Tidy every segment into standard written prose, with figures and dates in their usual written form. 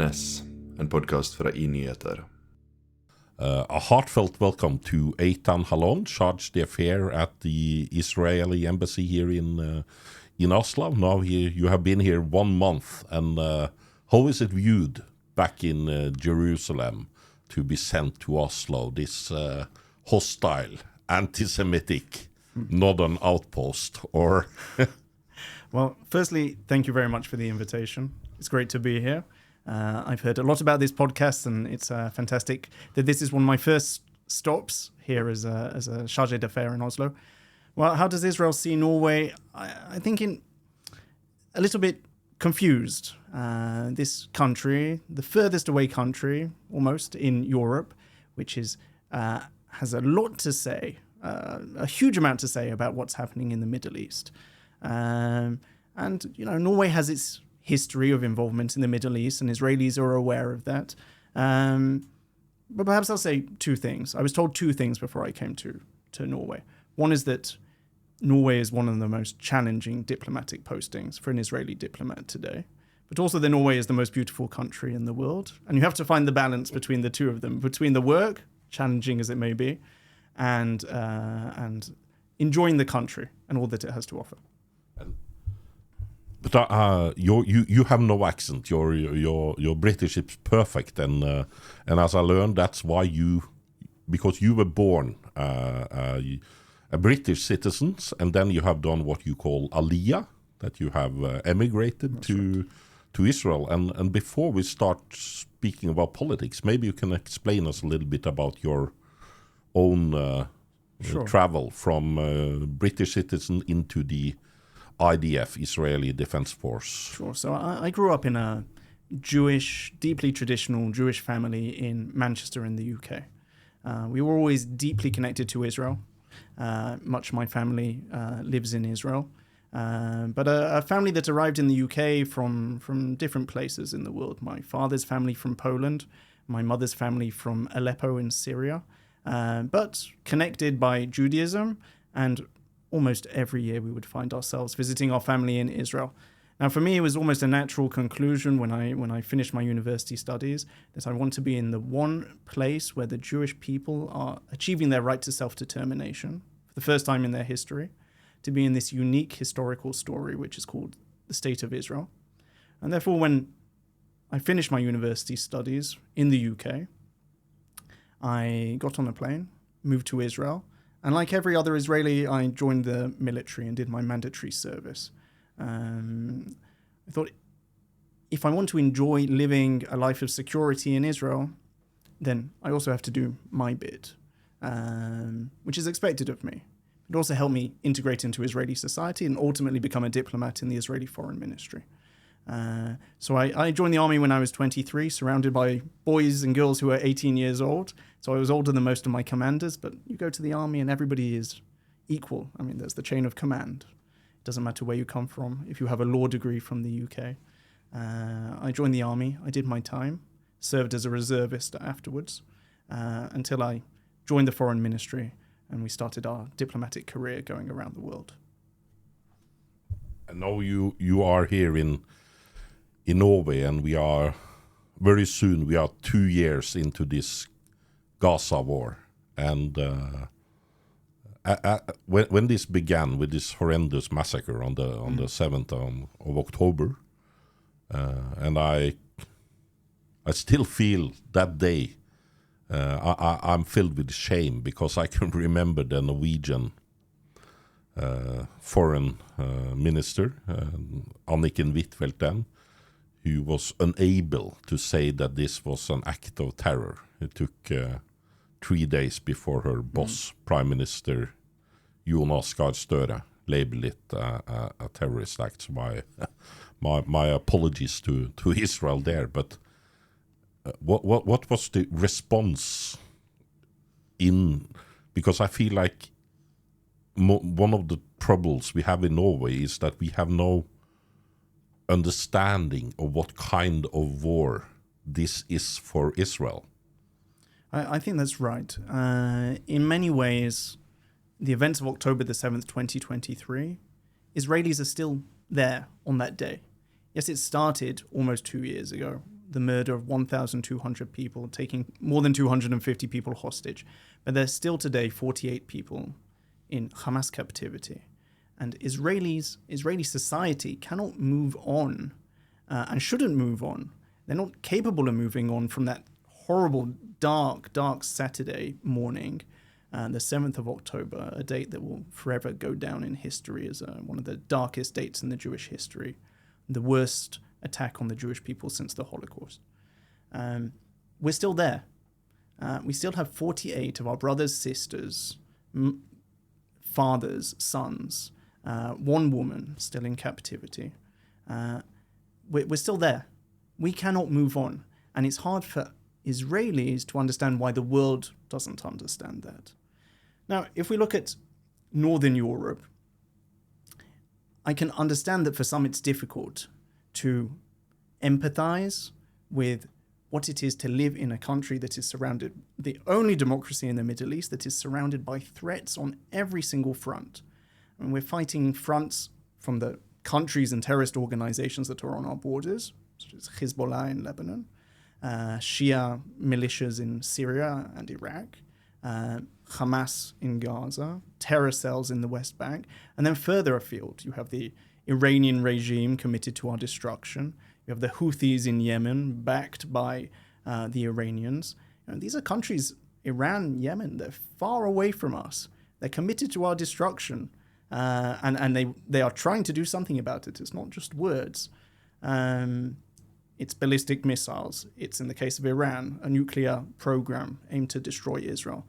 Ness, en podkast fra iNyheter. A heartfelt welcome to Eytan Halon, chargé d'affaires at the Israeli embassy here in Oslo. Now you have been here 1 month, and how is it viewed back in Jerusalem to be sent to Oslo, this hostile, anti-Semitic northern outpost? Or Well, firstly, thank you very much for the invitation. It's great to be here. I've heard a lot about this podcast, and it's fantastic that this is one of my first stops here as a chargé d'affaires in Oslo. Well, how does Israel see Norway? I think a little bit confused. This country, the furthest away country, almost, in Europe, which is has a lot to say, a huge amount to say about what's happening in the Middle East. And, you know, Norway has its history of involvement in the Middle East, and Israelis are aware of that. But perhaps I'll say two things. I was told two things before I came to Norway. One is that Norway is one of the most challenging diplomatic postings for an Israeli diplomat today. But also that Norway is the most beautiful country in the world. And you have to find the balance between the two of them, between the work, challenging as it may be, and enjoying the country and all that it has to offer. But you have no accent. Your British is perfect, and as I learned, that's why because you were born a British citizen, and then you have done what you call aliyah, that you have emigrated to Israel. And before we start speaking about politics, maybe you can explain us a little bit about your own travel from British citizen into the IDF, Israeli Defense Force. Sure. So I grew up in a Jewish, deeply traditional Jewish family in Manchester in the UK. We were always deeply connected to Israel. Much of my family lives in Israel. But a family that arrived in the UK from different places in the world. My father's family from Poland, my mother's family from Aleppo in Syria, but connected by Judaism, and almost every year we would find ourselves visiting our family in Israel. Now, for me, it was almost a natural conclusion when I finished my university studies that I want to be in the one place where the Jewish people are achieving their right to self-determination for the first time in their history, to be in this unique historical story, which is called the State of Israel. And therefore, when I finished my university studies in the UK, I got on a plane, moved to Israel, and like every other Israeli, I joined the military and did my mandatory service. I thought, if I want to enjoy living a life of security in Israel, then I also have to do my bit, which is expected of me. It also helped me integrate into Israeli society and ultimately become a diplomat in the Israeli Foreign Ministry. So I joined the army when I was 23, surrounded by boys and girls who were 18 years old. So I was older than most of my commanders, but you go to the army and everybody is equal. I mean, there's the chain of command. It doesn't matter where you come from. If you have a law degree from the UK. I joined the army. I did my time, served as a reservist afterwards, until I joined the Foreign Ministry and we started our diplomatic career going around the world. And now you are here in Norway, and we are very soon, we are 2 years into this Gaza war. And when this began with this horrendous massacre on the 7th of October, and I still feel that day, I'm filled with shame, because I can remember the Norwegian foreign minister, Anniken Huitfeldt then, who was unable to say that this was an act of terror. It took 3 days before her boss, Prime Minister Jonas Gahr Støre, labeled it a terrorist act. So my apologies to Israel there. But what was the response because I feel like one of the troubles we have in Norway is that we have no understanding of what kind of war this is for Israel. I think that's right. In many ways, the events of October the 7th, 2023, Israelis are still there on that day. Yes, it started almost 2 years ago. the murder of 1,200 people, taking more than 250 people hostage. But there's still today 48 people in Hamas captivity. And Israeli society cannot move on and shouldn't move on. They're not capable of moving on from that horrible, dark Saturday morning, the 7th of October, a date that will forever go down in history as one of the darkest dates in the Jewish history, the worst attack on the Jewish people since the Holocaust. We're still there. We still have 48 of our brothers, sisters, fathers, sons, one woman still in captivity. We're still there. We cannot move on. And it's hard for Israelis to understand why the world doesn't understand that. Now, if we look at Northern Europe, I can understand that for some it's difficult to empathize with what it is to live in a country that is surrounded, the only democracy in the Middle East that is surrounded by threats on every single front. And we're fighting fronts from the countries and terrorist organizations that are on our borders, such as Hezbollah in Lebanon, Shia militias in Syria and Iraq, Hamas in Gaza, terror cells in the West Bank, and then further afield, you have the Iranian regime committed to our destruction. You have the Houthis in Yemen, backed by the Iranians. These are countries, Iran, Yemen, they're far away from us. They're committed to our destruction, and they are trying to do something about it. It's not just words. It's ballistic missiles. It's, in the case of Iran, a nuclear program aimed to destroy Israel.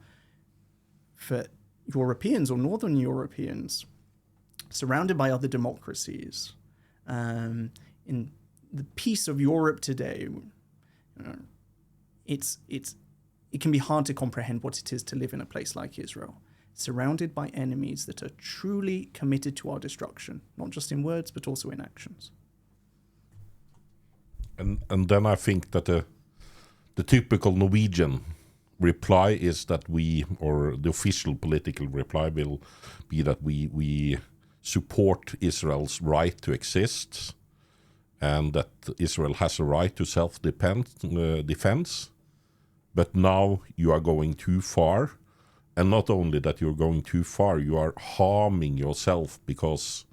For Europeans or Northern Europeans, surrounded by other democracies, in the peace of Europe today, it can be hard to comprehend what it is to live in a place like Israel, surrounded by enemies that are truly committed to our destruction, not just in words, but also in actions. And then I think that the typical Norwegian reply is that or the official political reply will be that we support Israel's right to exist, and that Israel has a right to self-defense, but now you are going too far. And not only that you're going too far, you are harming yourself, because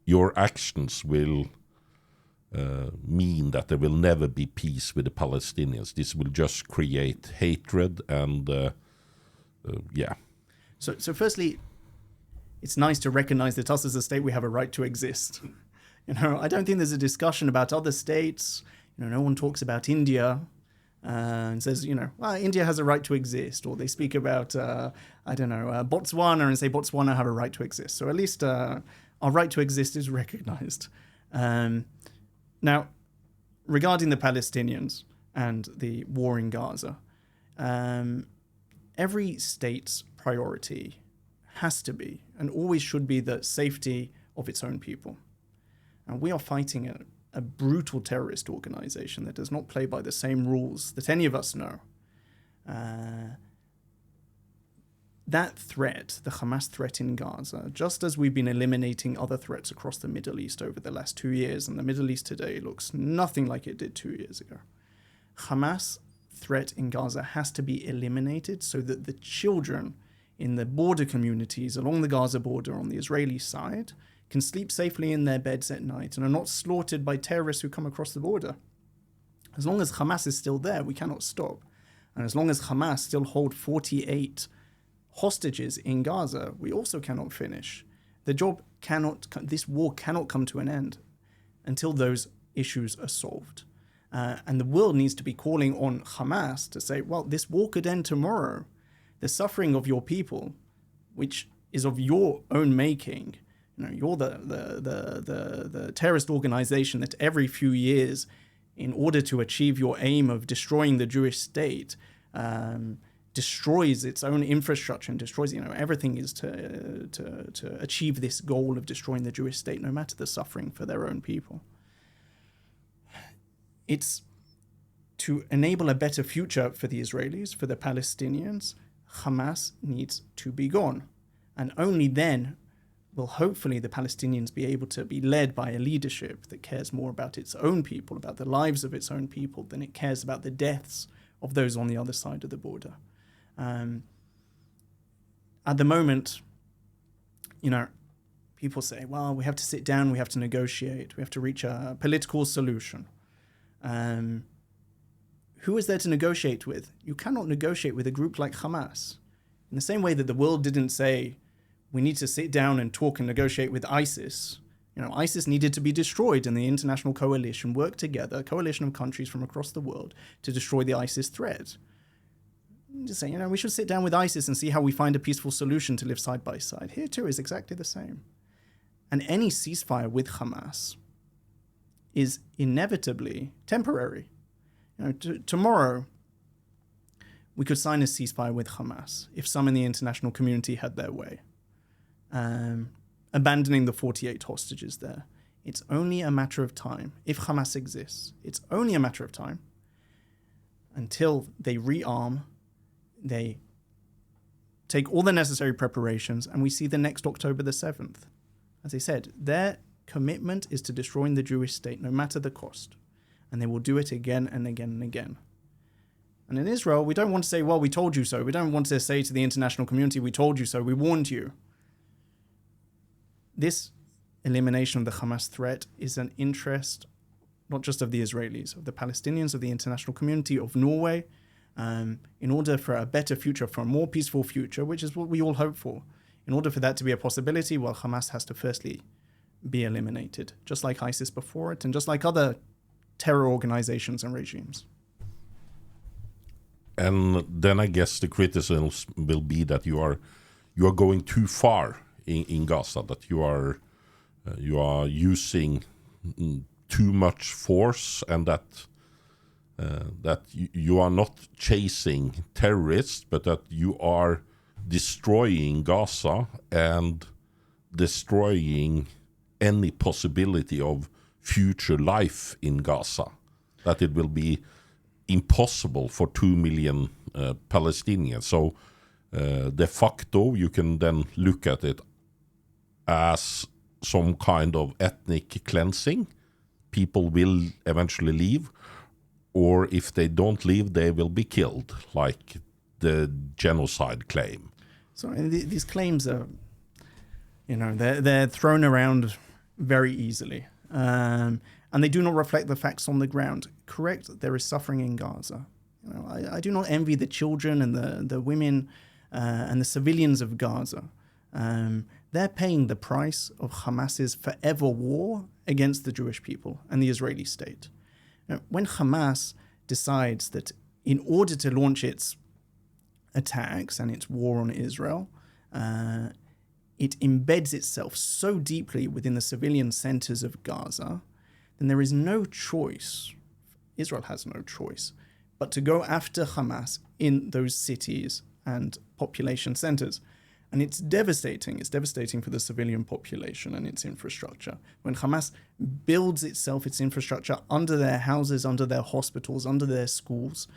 your actions will mean that there will never be peace with the Palestinians. This will just create hatred and yeah. So firstly, it's nice to recognize that us as a state, we have a right to exist. I don't think there's a discussion about other states. No one talks about India and says, well, India has a right to exist. Or they speak about, Botswana and say Botswana have a right to exist. So at least our right to exist is recognized. Now, regarding the Palestinians and the war in Gaza, every state's priority has to be and always should be the safety of its own people. And we are fighting a brutal terrorist organization that does not play by the same rules that any of us know. That threat, the Hamas threat in Gaza, just as we've been eliminating other threats across the Middle East over the last 2 years, and the Middle East today looks nothing like it did 2 years ago. Hamas threat in Gaza has to be eliminated so that the children in the border communities along the Gaza border on the Israeli side can sleep safely in their beds at night and are not slaughtered by terrorists who come across the border. As long as Hamas is still there, we cannot stop. And as long as Hamas still hold 48 hostages in Gaza, we also cannot finish. This war cannot come to an end until those issues are solved. And the world needs to be calling on Hamas to say, well, this war could end tomorrow. The suffering of your people, which is of your own making, you're the terrorist organization that every few years, in order to achieve your aim of destroying the Jewish state, destroys its own infrastructure and destroys, everything is to achieve this goal of destroying the Jewish state, no matter the suffering for their own people. It's to enable a better future for the Israelis, for the Palestinians. Hamas needs to be gone. And only then will hopefully the Palestinians be able to be led by a leadership that cares more about its own people, about the lives of its own people, than it cares about the deaths of those on the other side of the border. At the moment, people say, well, we have to sit down, we have to negotiate, we have to reach a political solution. Who is there to negotiate with? You cannot negotiate with a group like Hamas. In the same way that the world didn't say, we need to sit down and talk and negotiate with ISIS. ISIS needed to be destroyed, and the international coalition worked together, a coalition of countries from across the world, to destroy the ISIS threat. Just saying, we should sit down with ISIS and see how we find a peaceful solution to live side by side. Here too is exactly the same. And any ceasefire with Hamas is inevitably temporary. Tomorrow, we could sign a ceasefire with Hamas if some in the international community had their way, abandoning the 48 hostages there. It's only a matter of time. If Hamas exists, it's only a matter of time until they rearm, they take all the necessary preparations, and we see the next October the 7th. As I said, their commitment is to destroying the Jewish state, no matter the cost. And they will do it again and again and again. And in Israel, we don't want to say, well, we told you so. We don't want to say to the international community, we told you so, we warned you. This elimination of the Hamas threat is an interest, not just of the Israelis, of the Palestinians, of the international community, of Norway, in order for a better future, for a more peaceful future, which is what we all hope for. In order for that to be a possibility, well, Hamas has to firstly be eliminated, just like ISIS before it, and just like other terror organizations and regimes. And then I guess the criticism will be that you are going too far in Gaza, that you are using too much force, and that you are not chasing terrorists, but that you are destroying Gaza and destroying any possibility of future life in Gaza, that it will be impossible for 2 million Palestinians. So de facto, you can then look at it as some kind of ethnic cleansing. People will eventually leave, or if they don't leave, they will be killed, like the genocide claim. So these claims are, they're thrown around very easily. And they do not reflect the facts on the ground. Correct, there is suffering in Gaza. I do not envy the children and the women and the civilians of Gaza. They're paying the price of Hamas's forever war against the Jewish people and the Israeli state. When Hamas decides that in order to launch its attacks and its war on Israel, it embeds itself so deeply within the civilian centers of Gaza, then there is no choice, Israel has no choice, but to go after Hamas in those cities and population centers. And it's devastating. It's devastating for the civilian population and its infrastructure. When Hamas builds itself, its infrastructure, under their houses, under their hospitals, under their schools,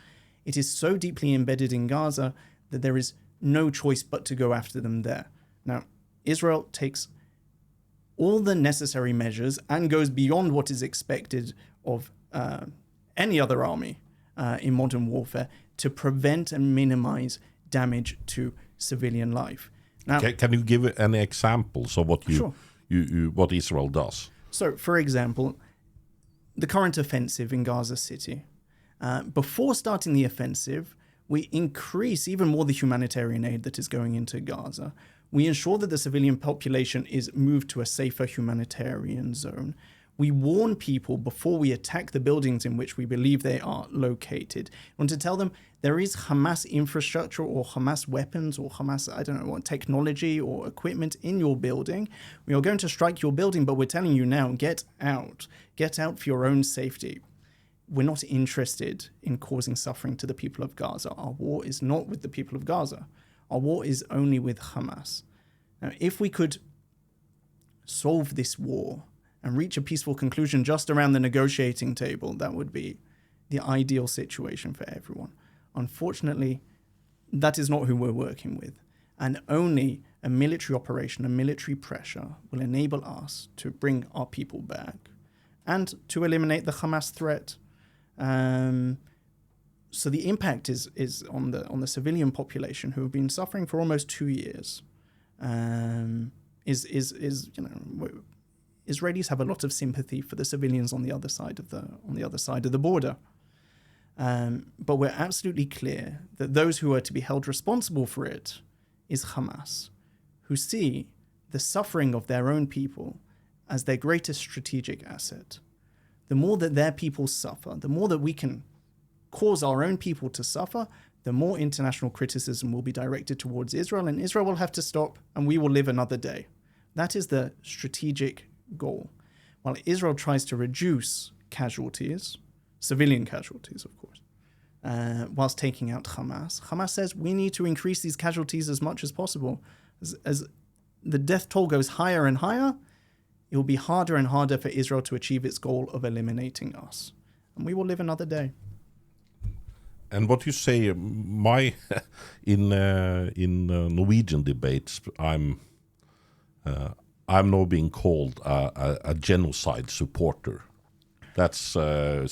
it is so deeply embedded in Gaza that there is no choice but to go after them there. Now, Israel takes all the necessary measures and goes beyond what is expected of any other army in modern warfare to prevent and minimize damage to civilian life. Now, can you give any examples of what Sure. what Israel does? So, for example, the current offensive in Gaza City. Before starting the offensive, we increase even more the humanitarian aid that is going into Gaza. We ensure that the civilian population is moved to a safer humanitarian zone. We warn people before we attack the buildings in which we believe they are located. We want to tell them there is Hamas infrastructure or Hamas weapons or Hamas, technology or equipment in your building. We are going to strike your building, but we're telling you now, get out. Get out for your own safety. We're not interested in causing suffering to the people of Gaza. Our war is not with the people of Gaza. Our war is only with Hamas. Now, if we could solve this war and reach a peaceful conclusion just around the negotiating table, that would be the ideal situation for everyone. Unfortunately, that is not who we're working with. And only a military operation, a military pressure will enable us to bring our people back and to eliminate the Hamas threat. So the impact is on the civilian population who have been suffering for almost 2 years. Israelis have a lot of sympathy for the civilians on the other side of the border. But we're absolutely clear that those who are to be held responsible for it is Hamas, who see the suffering of their own people as their greatest strategic asset. The more that their people suffer, the more that we can cause our own people to suffer, the more international criticism will be directed towards Israel, and Israel will have to stop, and we will live another day. That is the strategic goal. While Israel tries to reduce casualties, civilian casualties, of course, whilst taking out Hamas, Hamas says we need to increase these casualties as much as possible. As the death toll goes higher and higher, it will be harder and harder for Israel to achieve its goal of eliminating us. And we will live another day. And what you say, in Norwegian debates, I'm now being called a genocide supporter. That's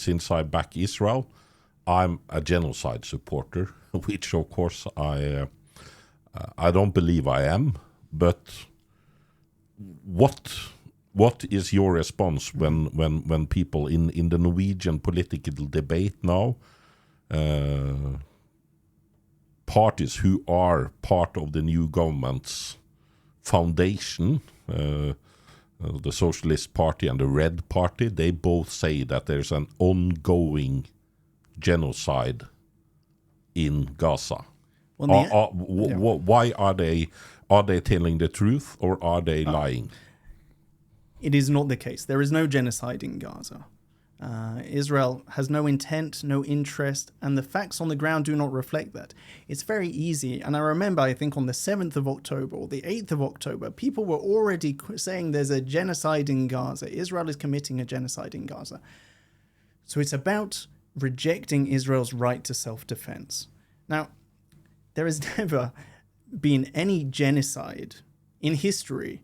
since I back Israel, I'm a genocide supporter, which of course I don't believe I am. But what is your response when people in the Norwegian political debate now? Parties who are part of the new government's foundation, the Socialist Party and the Red Party, they both say that there's an ongoing genocide in Gaza. Well, why are they telling the truth, or are they lying? It is not the case. There is no genocide in Gaza. Israel has no intent, no interest, and the facts on the ground do not reflect that. It's very easy. And I remember, I think on the 7th of October or the 8th of October, people were already saying there's a genocide in Gaza. Israel is committing a genocide in Gaza. So it's about rejecting Israel's right to self-defense. Now, there has never been any genocide in history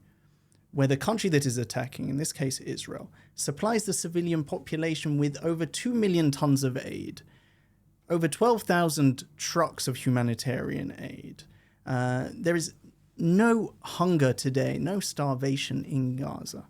where the country that is attacking, in this case Israel, supplies the civilian population with over 2 million tons of aid, over 12,000 trucks of humanitarian aid. There is no hunger today, no starvation in Gaza.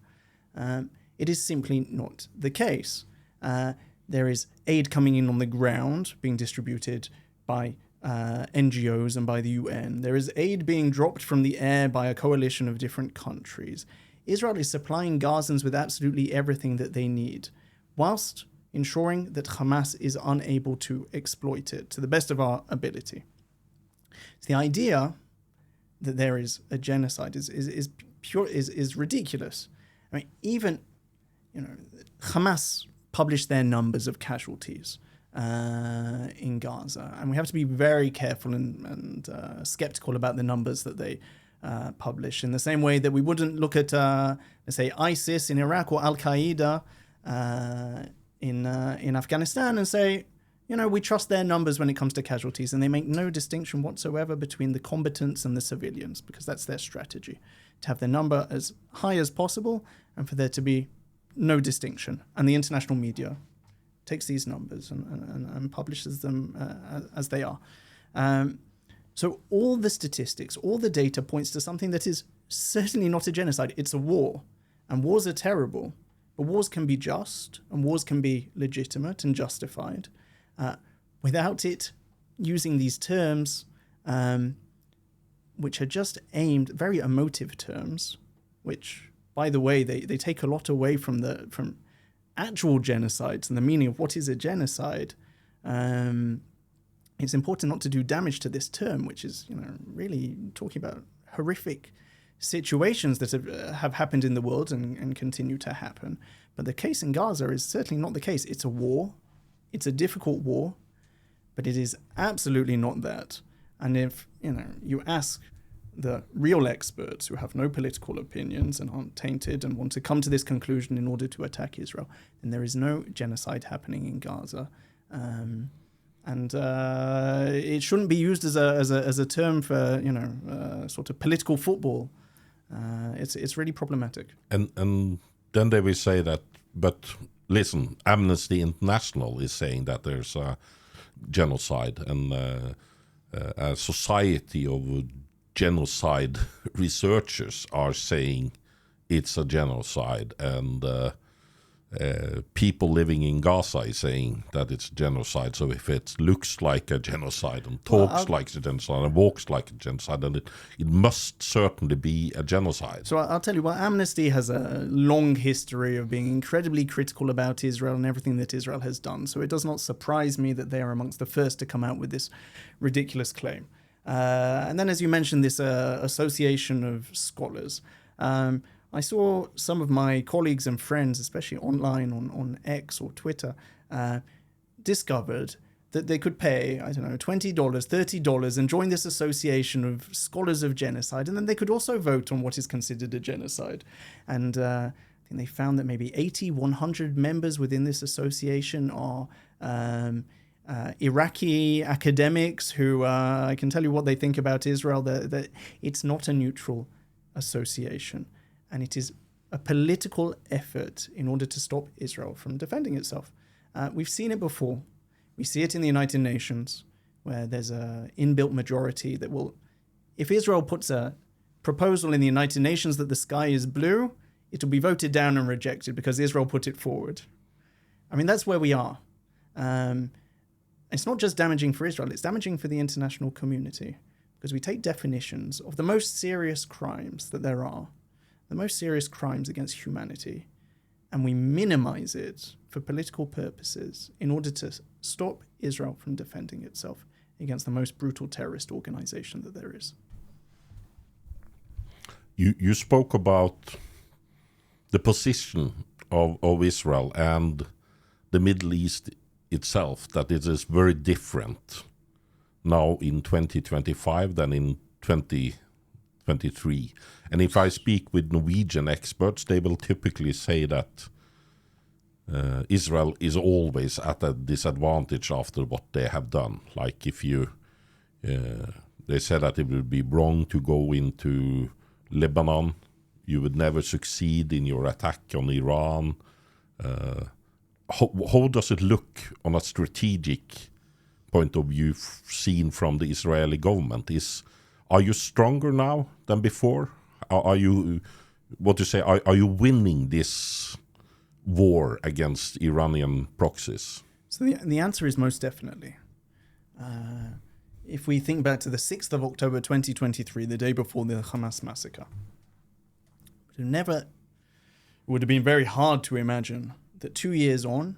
It is simply not the case. There is aid coming in on the ground, being distributed by NGOs and by the UN. There is aid being dropped from the air by a coalition of different countries. Israel is supplying Gazans with absolutely everything that they need, whilst ensuring that Hamas is unable to exploit it to the best of our ability. So the idea that there is a genocide is ridiculous. I mean, even Hamas published their numbers of casualties in Gaza, and we have to be very careful and skeptical about the numbers that they publish, in the same way that we wouldn't look at, let's say, ISIS in Iraq or Al-Qaeda in Afghanistan and say, we trust their numbers when it comes to casualties, and they make no distinction whatsoever between the combatants and the civilians, because that's their strategy, to have the number as high as possible and for there to be no distinction. And the international media takes these numbers and publishes them as they are. So all the statistics, all the data points to something that is certainly not a genocide. It's a war, and wars are terrible, but wars can be just, and wars can be legitimate and justified without it using these terms, which are just aimed, very emotive terms, which, by the way, they take a lot away from actual genocides and the meaning of what is a genocide. It's important not to do damage to this term, which is, really talking about horrific situations that have happened in the world and continue to happen. But the case in Gaza is certainly not the case. It's a war. It's a difficult war, but it is absolutely not that. And if, you ask the real experts who have no political opinions and aren't tainted and want to come to this conclusion in order to attack Israel, then there is no genocide happening in Gaza. And it shouldn't be used as a term for sort of political football. It's really problematic. And then they will say that, but listen, Amnesty International is saying that there's a genocide, and a society of genocide researchers are saying it's a genocide, and people living in Gaza is saying that it's genocide. So if it looks like a genocide and talks like a genocide and walks like a genocide, then it must certainly be a genocide. So I'll tell you what, Amnesty has a long history of being incredibly critical about Israel and everything that Israel has done. So it does not surprise me that they are amongst the first to come out with this ridiculous claim. And then, as you mentioned, this association of scholars. I saw some of my colleagues and friends, especially online on X or Twitter, discovered that they could pay, I don't know, $20, $30 and join this association of scholars of genocide. And then they could also vote on what is considered a genocide. And I think they found that maybe 80, 100 members within this association are Iraqi academics who I can tell you what they think about Israel, that it's not a neutral association. And it is a political effort in order to stop Israel from defending itself. We've seen it before. We see it in the United Nations, where there's an inbuilt majority that will, if Israel puts a proposal in the United Nations that the sky is blue, it will be voted down and rejected because Israel put it forward. I mean, that's where we are. It's not just damaging for Israel, it's damaging for the international community, because we take definitions of the most serious crimes that there are, the most serious crimes against humanity, and we minimize it for political purposes in order to stop Israel from defending itself against the most brutal terrorist organization that there is. You spoke about the position of Israel and the Middle East itself, that it is very different now in 2025 than in 2023. And if I speak with Norwegian experts, they will typically say that Israel is always at a disadvantage after what they have done. Like if you, they said that it would be wrong to go into Lebanon, you would never succeed in your attack on Iran. How does it look on a strategic point of view seen from the Israeli government? Are you stronger now than before? Are you winning this war against Iranian proxies? So the answer is most definitely. If we think back to the 6th of October 2023, the day before the Hamas massacre, it would have been very hard to imagine that 2 years on,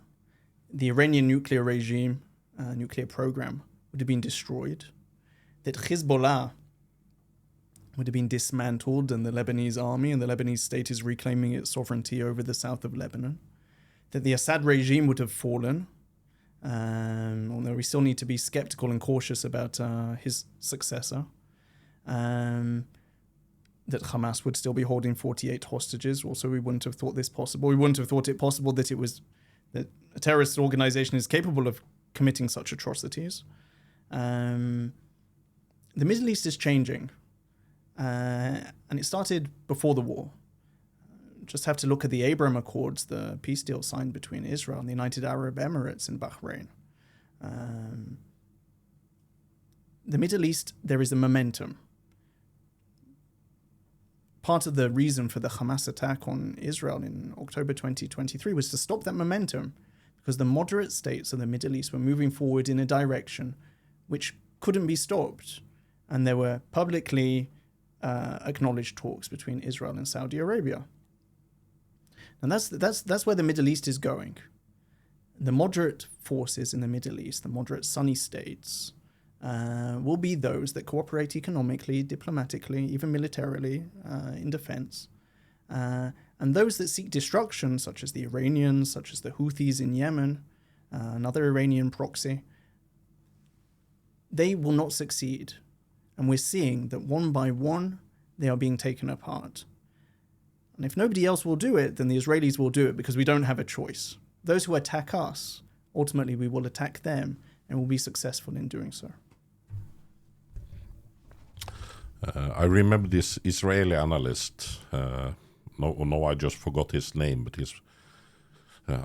the Iranian nuclear regime, nuclear program, would have been destroyed, that Hezbollah would have been dismantled and the Lebanese army and the Lebanese state is reclaiming its sovereignty over the south of Lebanon, that the Assad regime would have fallen, although we still need to be skeptical and cautious about his successor, that Hamas would still be holding 48 hostages. Also, we wouldn't have thought this possible. We wouldn't have thought it possible that that a terrorist organization is capable of committing such atrocities. The Middle East is changing, and it started before the war. Just have to look at the Abraham Accords, the peace deal signed between Israel and the United Arab Emirates and Bahrain. The Middle East, there is a momentum. Part of the reason for the Hamas attack on Israel in October 2023 was to stop that momentum, because the moderate states of the Middle East were moving forward in a direction which couldn't be stopped. And there were publicly acknowledged talks between Israel and Saudi Arabia. And that's where the Middle East is going. The moderate forces in the Middle East, the moderate sunny states, will be those that cooperate economically, diplomatically, even militarily, in defense. And those that seek destruction, such as the Iranians, such as the Houthis in Yemen, another Iranian proxy, they will not succeed. And we're seeing that one by one, they are being taken apart. And if nobody else will do it, then the Israelis will do it, because we don't have a choice. Those who attack us, ultimately we will attack them. and will be successful in doing so. I remember this Israeli analyst. No, I just forgot his name, but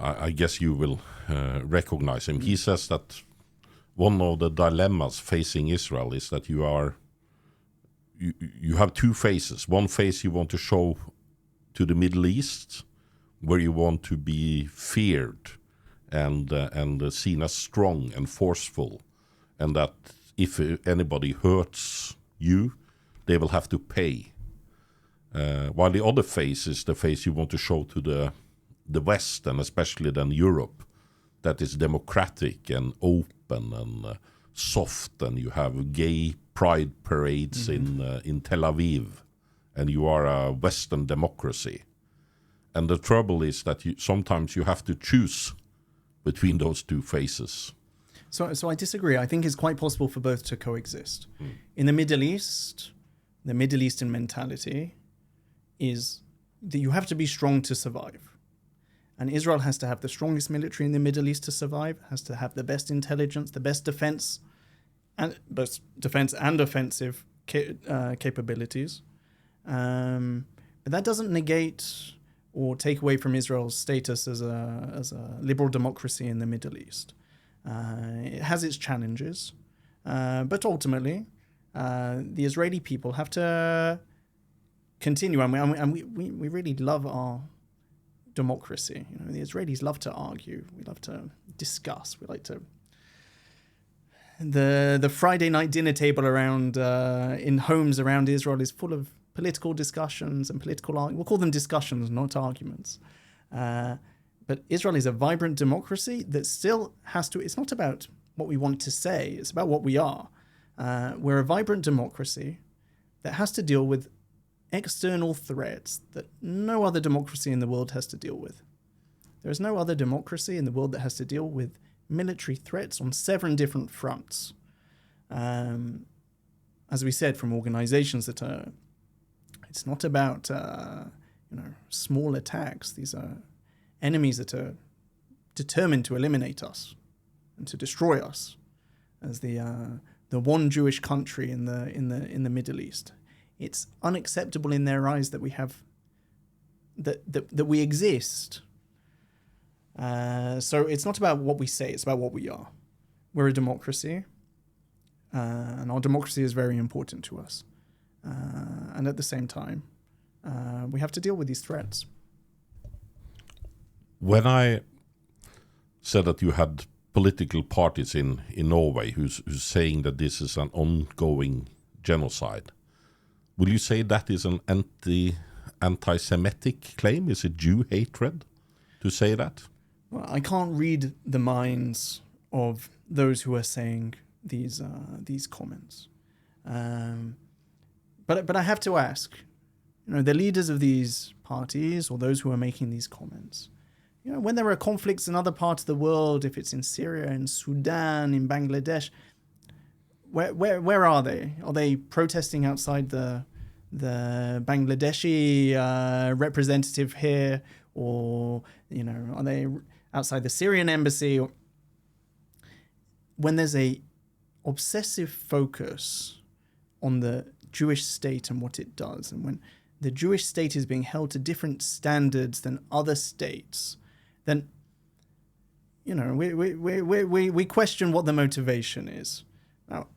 I guess you will recognize him. He says that one of the dilemmas facing Israel is that you have two faces. One face you want to show to the Middle East, where you want to be feared and seen as strong and forceful, and that if anybody hurts you, they will have to pay. While the other face is the face you want to show to the West, and especially then Europe, that is democratic and open and soft, and you have gay pride parades in Tel Aviv, and you are a Western democracy. And the trouble is that sometimes you have to choose between those two faces. So I disagree. I think it's quite possible for both to coexist. In the Middle East, the Middle Eastern mentality is that you have to be strong to survive. And Israel has to have the strongest military in the Middle East to survive, has to have the best intelligence, the best defense and offensive capabilities. But that doesn't negate or take away from Israel's status as a liberal democracy in the Middle East. It has its challenges, but ultimately, the Israeli people have to continue. And we really love our democracy. You know, the Israelis love to argue. We love to discuss. We like to. The Friday night dinner table around in homes around Israel is full of political discussions and political arguments. We'll call them discussions, not arguments. But Israel is a vibrant democracy that still has to. It's not about what we want to say. It's about what we are. We're a vibrant democracy that has to deal with external threats that no other democracy in the world has to deal with. There is no other democracy in the world that has to deal with military threats on 7 different fronts. As we said, from organizations that are, it's not about small attacks. These are enemies that are determined to eliminate us and to destroy us, as the one Jewish country in the Middle East. It's unacceptable in their eyes that we have that we exist. So it's not about what we say, it's about what we are. We're a democracy, and our democracy is very important to us. And at the same time, we have to deal with these threats. When I said that you had political parties in Norway who's saying that this is an ongoing genocide, will you say that is an anti-Semitic claim? Is it Jew hatred to say that? Well, I can't read the minds of those who are saying these comments, but I have to ask, the leaders of these parties or those who are making these comments, when there are conflicts in other parts of the world, if it's in Syria, in Sudan, in Bangladesh, where are they? Are they protesting outside the Bangladeshi representative here, or are they outside the Syrian embassy? When there's a obsessive focus on the Jewish state and what it does, and when the Jewish state is being held to different standards than other states, then we question what the motivation is. Now,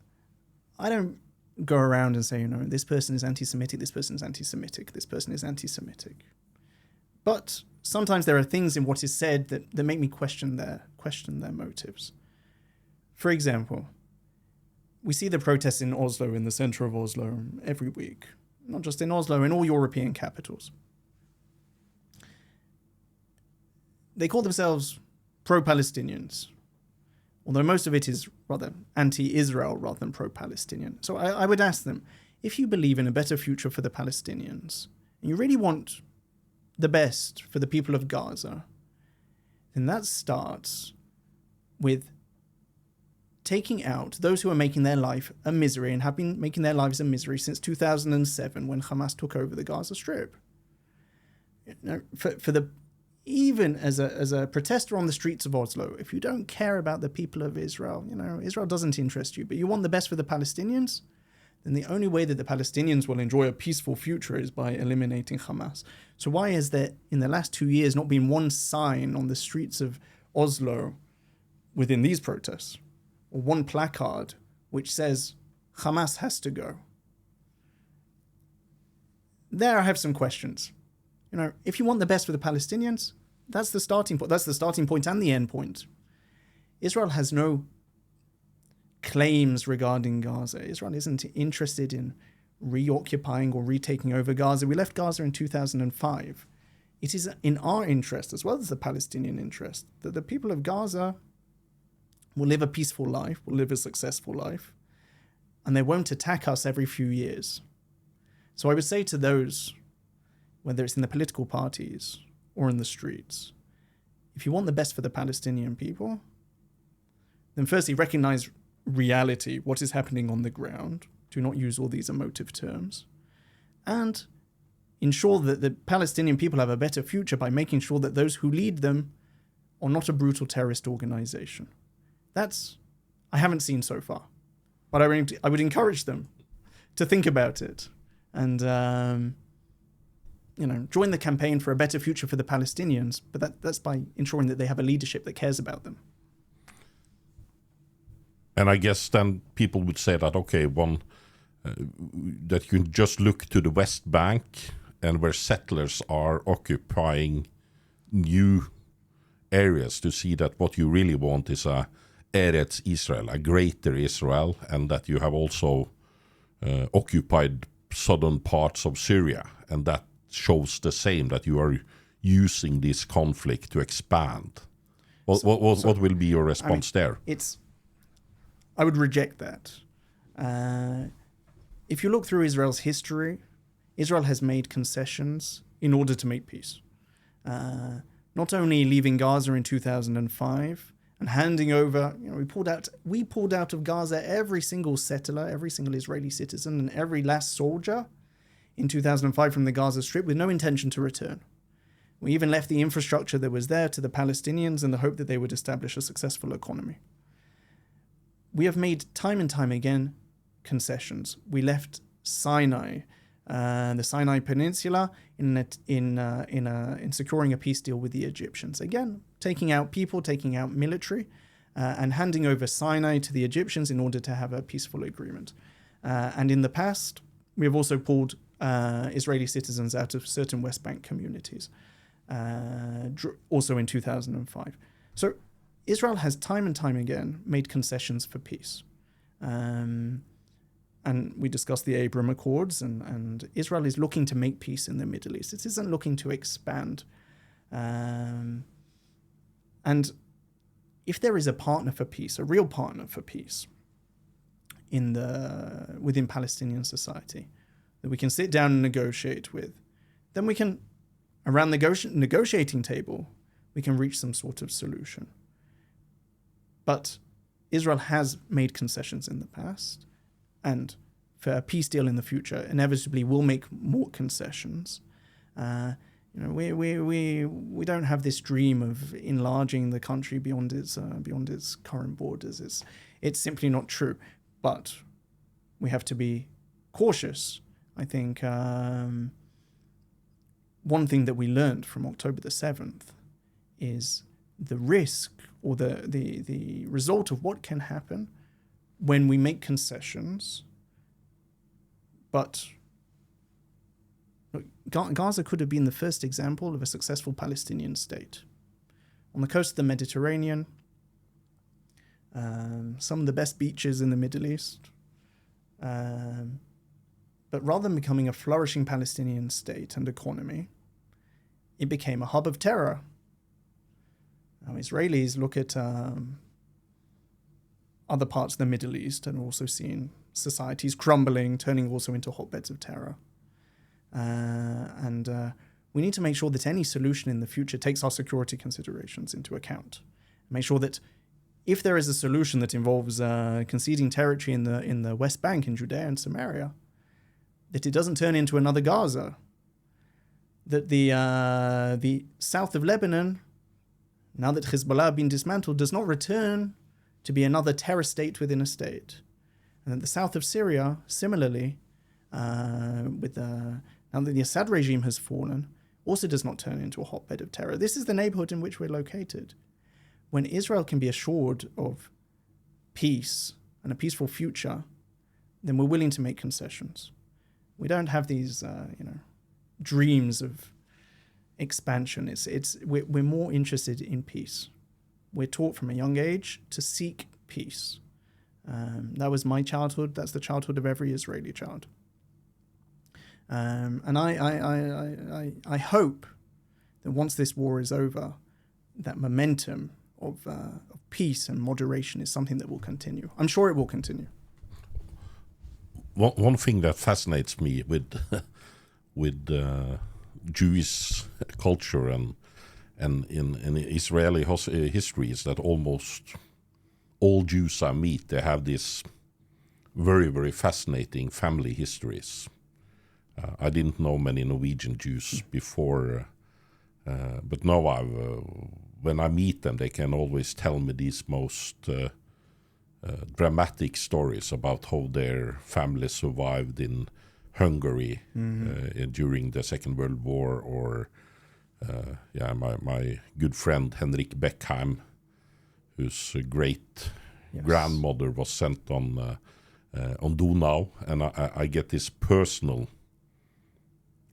I don't go around and say, this person is anti-Semitic, this person is anti-Semitic, this person is anti-Semitic. But sometimes there are things in what is said that make me question their motives. For example, we see the protests in Oslo, in the center of Oslo, every week. Not just in Oslo, in all European capitals. They call themselves pro-Palestinians, although most of it is rather anti-Israel rather than pro-Palestinian. So I would ask them, if you believe in a better future for the Palestinians, and you really want the best for the people of Gaza, then that starts with taking out those who are making their life a misery and have been making their lives a misery since 2007 when Hamas took over the Gaza Strip. even as a protester on the streets of Oslo, if you don't care about the people of Israel, Israel doesn't interest you, but you want the best for the Palestinians, then the only way that the Palestinians will enjoy a peaceful future is by eliminating Hamas. So why has there, in the last 2 years, not been one sign on the streets of Oslo within these protests, or one placard which says Hamas has to go? There I have some questions. If you want the best for the Palestinians, that's the starting point. That's the starting point and the end point. Israel has no claims regarding Gaza. Israel isn't interested in reoccupying or retaking over Gaza. We left Gaza in 2005. It is in our interest, as well as the Palestinian interest, that the people of Gaza will live a peaceful life, will live a successful life, and they won't attack us every few years. So I would say to those, whether it's in the political parties or in the streets, if you want the best for the Palestinian people, then firstly recognize reality, what is happening on the ground. Do not use all these emotive terms. And ensure that the Palestinian people have a better future by making sure that those who lead them are not a brutal terrorist organization. That's, I haven't seen so far. But I would encourage them to think about it and join the campaign for a better future for the Palestinians, but that's by ensuring that they have a leadership that cares about them. And I guess then people would say that, okay, that you can just look to the West Bank and where settlers are occupying new areas to see that what you really want is a Eretz Israel, a greater Israel, and that you have also occupied southern parts of Syria, and that shows the same, that you are using this conflict to expand. What will be your response there? I would reject that. If you look through Israel's history, Israel has made concessions in order to make peace. Not only leaving Gaza in 2005 and handing over, we pulled out of Gaza every single settler, every single Israeli citizen, and every last soldier in 2005 from the Gaza Strip with no intention to return. We even left the infrastructure that was there to the Palestinians in the hope that they would establish a successful economy. We have made time and time again concessions. We left Sinai, the Sinai Peninsula, in securing a peace deal with the Egyptians. Again, taking out people, taking out military, and handing over Sinai to the Egyptians in order to have a peaceful agreement. And in the past, we have also pulled Israeli citizens out of certain West Bank communities, also in 2005. So Israel has time and time again made concessions for peace. And we discussed the Abraham Accords, and Israel is looking to make peace in the Middle East. It isn't looking to expand. And if there is a partner for peace, a real partner for peace within Palestinian society, that we can sit down and negotiate with, then we can, around the negotiating table, we can reach some sort of solution. But Israel has made concessions in the past, and for a peace deal in the future, inevitably will make more concessions. We don't have this dream of enlarging the country beyond its current borders. It's simply not true. But we have to be cautious. I think one thing that we learned from October the 7th is the risk or the result of what can happen when we make concessions. But look, Gaza could have been the first example of a successful Palestinian state. On the coast of the Mediterranean, some of the best beaches in the Middle East. But rather than becoming a flourishing Palestinian state and economy, it became a hub of terror. Now, Israelis look at other parts of the Middle East and also seeing societies crumbling, turning also into hotbeds of terror. And we need to make sure that any solution in the future takes our security considerations into account. Make sure that if there is a solution that involves conceding territory in the West Bank, in Judea and Samaria, that it doesn't turn into another Gaza. that the south of Lebanon, now that Hezbollah have been dismantled, does not return to be another terror state within a state. And that the south of Syria, similarly, now that the Assad regime has fallen, also does not turn into a hotbed of terror. This is the neighborhood in which we're located. When Israel can be assured of peace and a peaceful future, then we're willing to make concessions. We don't have these, dreams of expansion. We're more interested in peace. We're taught from a young age to seek peace. That was my childhood. That's the childhood of every Israeli child. And I hope that once this war is over, that momentum of peace and moderation is something that will continue. I'm sure it will continue. One thing that fascinates me with Jewish culture and in Israeli history is that almost all Jews I meet, they have this very, very fascinating family histories. I didn't know many Norwegian Jews before, but now when I meet them, they can always tell me these most dramatic stories about how their family survived in Hungary during the Second World War, or my good friend Henrik Beckheim, whose great grandmother was sent on Donau, and I get this personal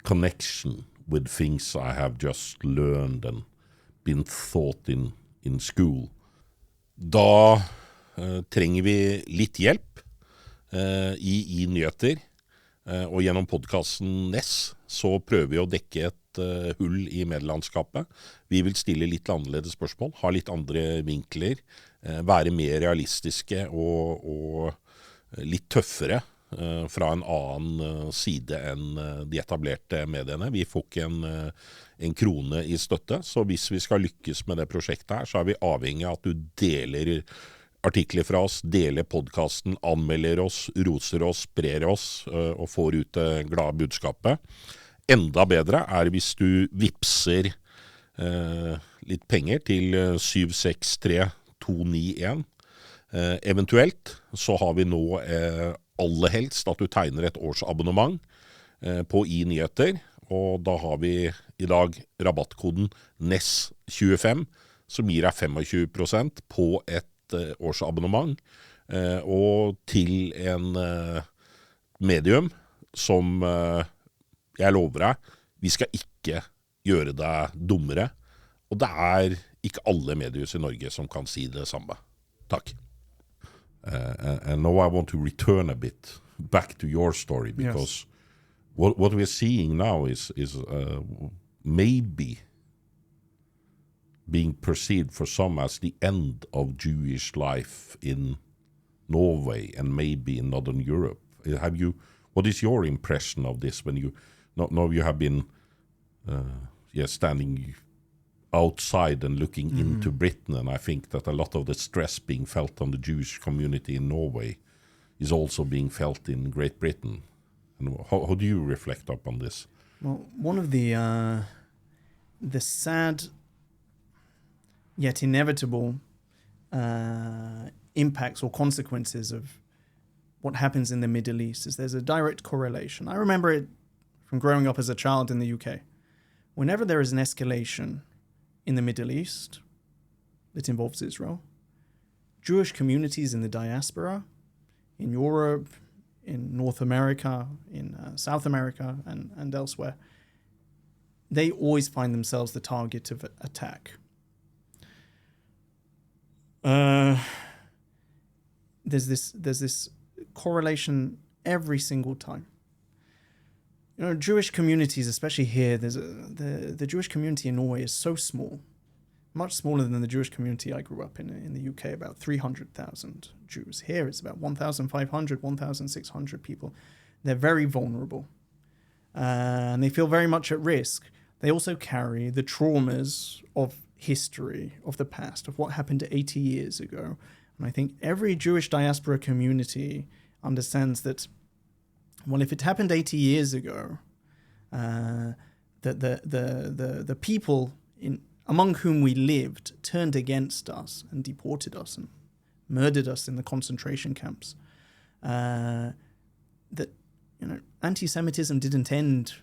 connection with things I have just learned and been taught in school. Da trenger vi litt hjelp i nyheter, og gjennom podkasten Ness så prøver vi å dekke et hull i medielandskapet. Vi vil stille litt annerledes spørsmål, ha litt andre vinkler, være mer realistiske og litt tøffere fra en annen side enn de etablerte mediene. Vi får ikke en krone i støtte, så hvis vi skal lykkes med det prosjektet her, så er vi avhengig av at du deler artikler fra oss, deler podkasten, anmelder oss, roser oss, sprer oss og får ut det glade budskapet. Enda bedre er hvis du vipser litt penger til 763291. Eventuelt så har vi nå aller helst at du tegner et årsabonnement på i-nyheter, og da har vi i dag rabattkoden NESS25, som gir deg 25% på et årsabonnement, og til en medium som jeg lover deg, vi skal ikke gjøre deg dummere, og det er ikke alle mediehus i Norge som kan si det samme. Takk. And now I want to return a bit back to your story, because what we're seeing now is maybe being perceived for some as the end of Jewish life in Norway and maybe in Northern Europe. What is your impression of this when you have been standing outside and looking into Britain, and I think that a lot of the stress being felt on the Jewish community in Norway is also being felt in Great Britain. And how do you reflect upon this? Well, one of the sad yet inevitable impacts or consequences of what happens in the Middle East is there's a direct correlation. I remember it from growing up as a child in the UK. Whenever there is an escalation in the Middle East that involves Israel, Jewish communities in the diaspora, in Europe, in North America, in South America, and elsewhere, they always find themselves the target of attack. There's this correlation every single time. You know, Jewish communities, especially here, the Jewish community in Norway is so small, much smaller than the Jewish community I grew up in the UK, about 300,000 Jews. Here it's about 1,500, 1,600 people. They're very vulnerable, and they feel very much at risk. They also carry the traumas of history, of the past, of what happened 80 years ago. And I think every Jewish diaspora community understands that, well, if it happened 80 years ago, the people among whom we lived turned against us and deported us and murdered us in the concentration camps. That anti-Semitism didn't end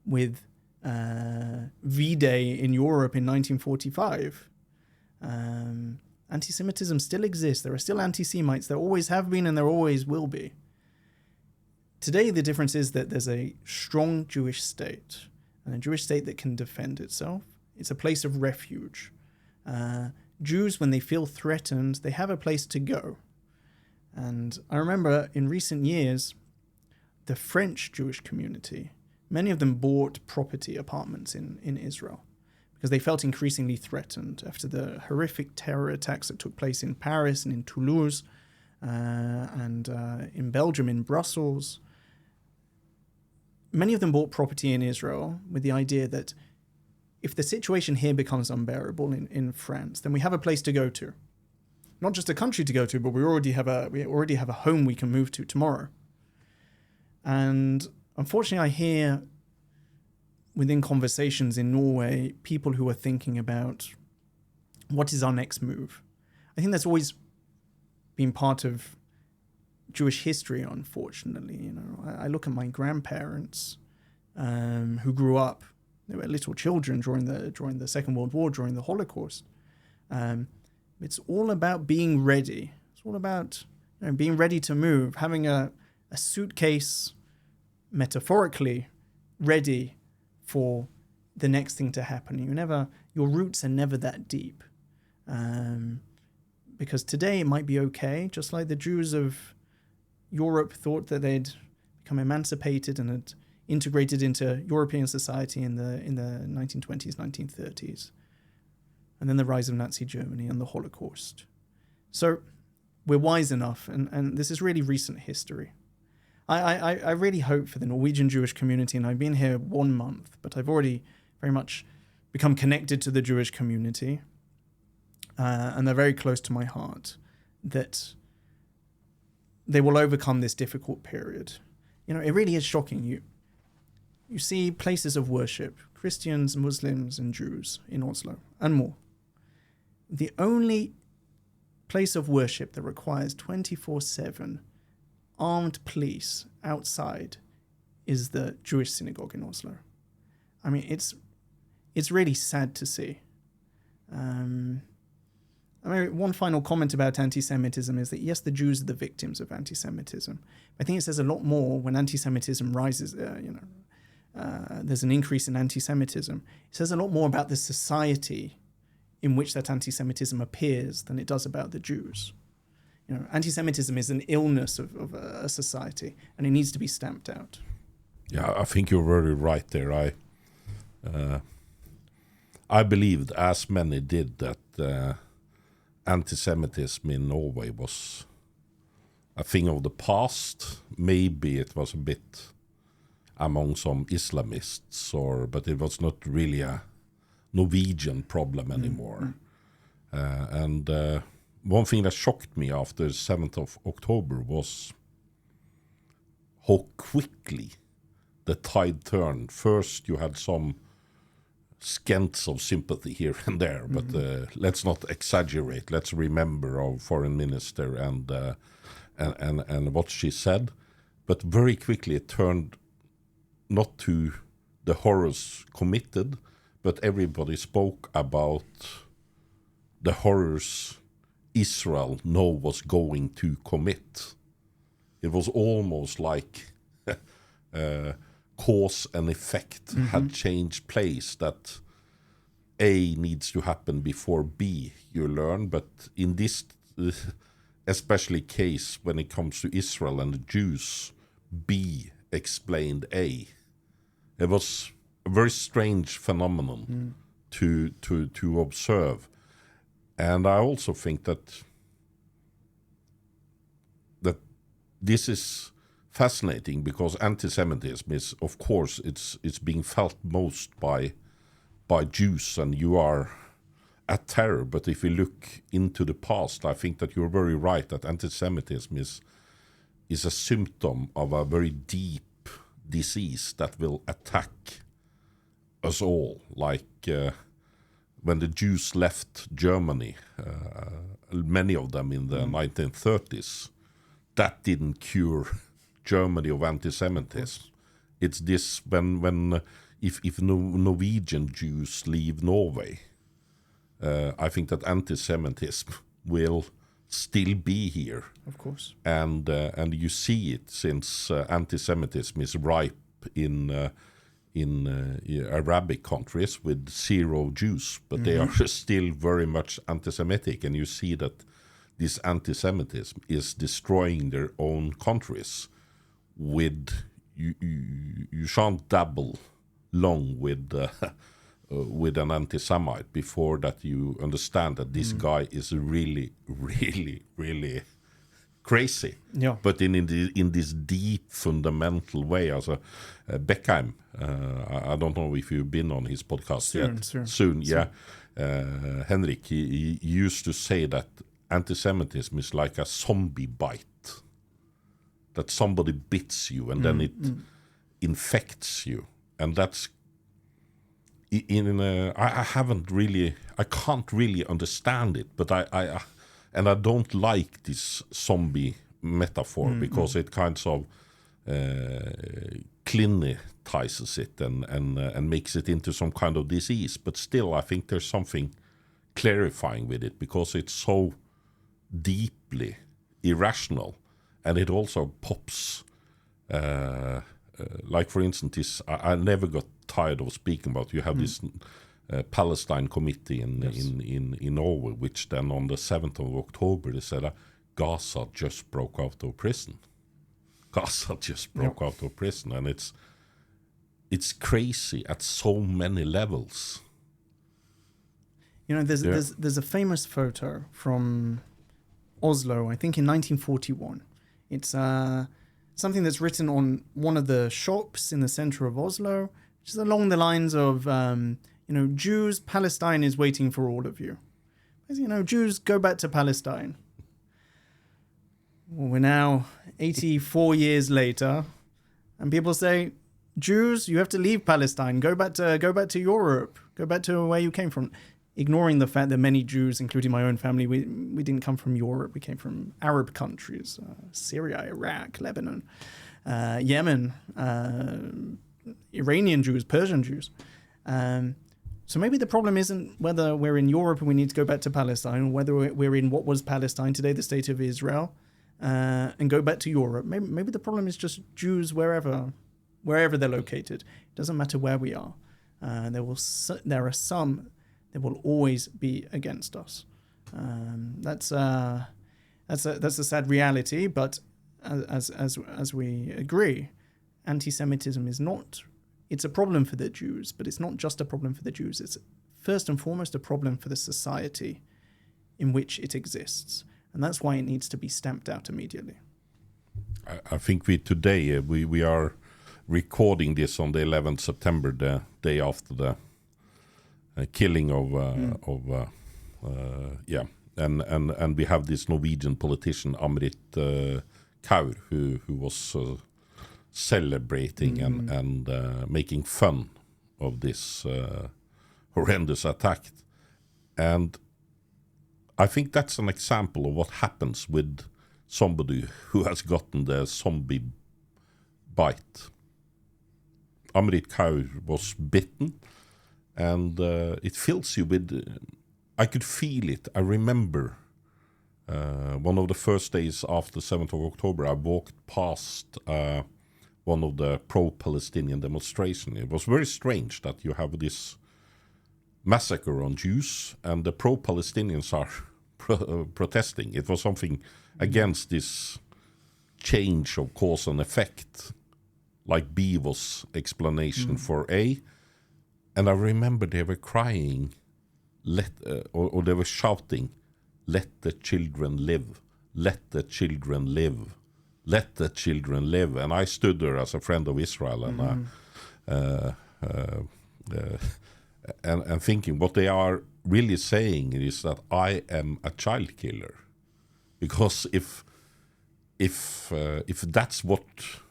with V-Day in Europe in 1945. Anti-Semitism still exists. There are still anti-Semites. There always have been and there always will be. Today, the difference is that there's a strong Jewish state, and a Jewish state that can defend itself. It's a place of refuge. Jews, when they feel threatened, they have a place to go. And I remember in recent years, the French Jewish community, many of them bought property, apartments in Israel, because they felt increasingly threatened after the horrific terror attacks that took place in Paris and in Toulouse, and in Belgium, in Brussels. Many of them bought property in Israel with the idea that if the situation here becomes unbearable in France, then we have a place to go to. Not just a country to go to, but we already have a home we can move to tomorrow. And unfortunately, I hear within conversations in Norway, people who are thinking about what is our next move. I think that's always been part of Jewish history, unfortunately. I look at my grandparents who grew up, they were little children during the Second World War, during the Holocaust. It's all about being ready. It's all about being ready to move, having a suitcase, metaphorically, ready for the next thing to happen. Your roots are never that deep. Because today it might be okay, just like the Jews of Europe thought that they'd become emancipated and had integrated into European society in the 1920s, 1930s. And then the rise of Nazi Germany and the Holocaust. So we're wise enough, and this is really recent history. I really hope for the Norwegian Jewish community, and I've been here 1 month, but I've already very much become connected to the Jewish community, and they're very close to my heart, that they will overcome this difficult period. It really is shocking. You see places of worship, Christians, Muslims, and Jews in Oslo, and more. The only place of worship that requires 24/7 armed police outside is the Jewish synagogue in Oslo. I mean, it's really sad to see. One final comment about anti-Semitism is that, yes, the Jews are the victims of anti-Semitism. I think it says a lot more when anti-Semitism rises, there's an increase in anti-Semitism. It says a lot more about the society in which that anti-Semitism appears than it does about the Jews. Anti-Semitism is an illness of a society, and it needs to be stamped out. Yeah, I think you're very right there. I believed, as many did, that anti-Semitism in Norway was a thing of the past. Maybe it was a bit among some Islamists, but it was not really a Norwegian problem anymore. And one thing that shocked me after the 7th of October was how quickly the tide turned. First, you had some scants of sympathy here and there, but let's not exaggerate. Let's remember our foreign minister and what she said. But very quickly it turned not to the horrors committed, but everybody spoke about the horrors Israel now was going to commit. It was almost like cause and effect had changed place, that A needs to happen before B, you learn. But in this especially case, when it comes to Israel and the Jews, B explained A. It was a very strange phenomenon to observe. And I also think that this is fascinating, because anti-Semitism is, of course, it's being felt most by Jews, and you are at terror. But if you look into the past, I think that you're very right that anti-Semitism is a symptom of a very deep disease that will attack us all, like when the Jews left Germany, many of them in the 1930s, that didn't cure Germany of anti-Semitism. It's this if Norwegian Jews leave Norway, I think that anti-Semitism will still be here. Of course. And you see it since anti-Semitism is ripe in Arabic countries with 0 Jews, but they are still very much anti-Semitic, and you see that this anti-Semitism is destroying their own countries. With you shan't dabble long with an anti-Semite before that you understand that this guy is really, really, really crazy. Yeah. But in this deep, fundamental way. Also, Beckheim, I don't know if you've been on his podcast yet. Soon, yeah. Henrik, he used to say that anti-Semitism is like a zombie bite. That somebody bits you and then it infects you. And that's I can't really understand it, but I don't like this zombie metaphor because it kind of clinitizes it and makes it into some kind of disease. But still, I think there's something clarifying with it because it's so deeply irrational, and it also pops. Like for instance, I never got tired of speaking about. You have this Palestine committee in Norway, which then on the 7th of October they said Gaza just broke out of prison. Gaza just broke out of prison, and it's crazy at so many levels. You know, there's a famous photo from Oslo, I think in 1941. It's something that's written on one of the shops in the center of Oslo, which is along the lines of, Jews, Palestine is waiting for all of you. Jews, go back to Palestine. Well, we're now 84 years later, and people say, Jews, you have to leave Palestine. Go back to Europe. Go back to where you came from. Ignoring the fact that many Jews, including my own family, we didn't come from Europe. We came from Arab countries, Syria, Iraq, Lebanon, Yemen, Iranian Jews, Persian Jews. So maybe the problem isn't whether we're in Europe and we need to go back to Palestine, or whether we're in what was Palestine today, the state of Israel, and go back to Europe. Maybe the problem is just Jews wherever they're located. It doesn't matter where we are. There are some that will always be against us. That's a sad reality, but as we agree, anti-Semitism is not. It's a problem for the Jews, but it's not just a problem for the Jews. It's first and foremost a problem for the society in which it exists, and that's why it needs to be stamped out immediately. I think today we are recording this on the 11th September, the day after the killing and we have this Norwegian politician Amrit Kaur who was celebrating and making fun of this horrendous attack, and I think that's an example of what happens with somebody who has gotten the zombie bite. Amrit Kaur was bitten. And it fills you with. I could feel it. I remember one of the first days after 7th of October, I walked past one of the pro-Palestinian demonstrations. It was very strange that you have this massacre on Jews, and the pro-Palestinians are protesting. It was something against this change of cause and effect, like B was explanation for A. And I remember they were crying, or they were shouting, "Let the children live, let the children live, let the children live." And I stood there as a friend of Israel and thinking what they are really saying is that I am a child killer, because if that's what